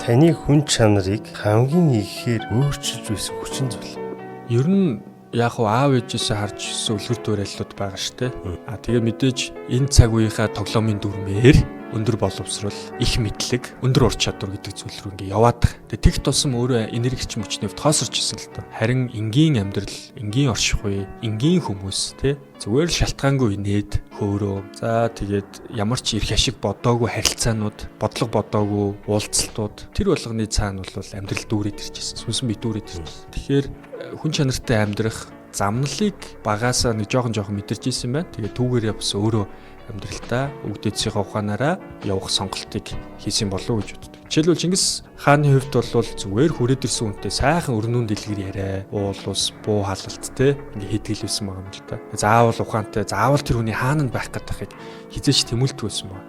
Таны хүн чанарыг хамгийн ихээр өөрчилж байсан хүчин зүйл. Ер нь яг аав ээжээсээ харж ирсэн үлгэр дуурайллууд байгаа штэ. Тэгээ мэдээж энэ цаг үеийнхаа тоглоомын дүрмээр өндөр боловсрол, их мэдлэг, өндөр ур чадвар гэдэг зүйл рүү ингээ яваад байгаа. Тэгээ тэгт тусам өөрөө энергич мөчнөв тоосорч исэн л доо. Харин энгийн амьдрал, энгийн оршихуй, энгийн хүмүүс те зүгээр л шалтгаангүй инээд хөөрөө. За тэгээд ямар ч эрх ашиг бодоогүй харилцаанууд, бодлого бодоогүй уулзалтууд тэр болгоны цаана бол амьдрал дүүрээд ирчихсэн. Сүнсэн бие дүүрээд ирчихсэн. Тэгэхээр хүн чанартай амьдрах замналыг багаасаа нэг жоохон мэдэрч ирсэн байна. Тэгээ түүгээрээ бас өөрөө амьдралтаа өгдөөцийнхөө ухаанаараа явах сонголтыг хийсэн болов уу гэж боддог. Жишээлбэл Чингис хааны хувьд бол зүгээр хүрээд ирсэн хүнтэй сайхан өрнүүн дэлгэр яриа, уул ус, буу халалт те ингээ хийдгэлсэн байгаа юм л та. Заавал ухаантай, заавал тэр хүний хаана байх гэдгийг хизээч тэмүүлдэг байсан баг.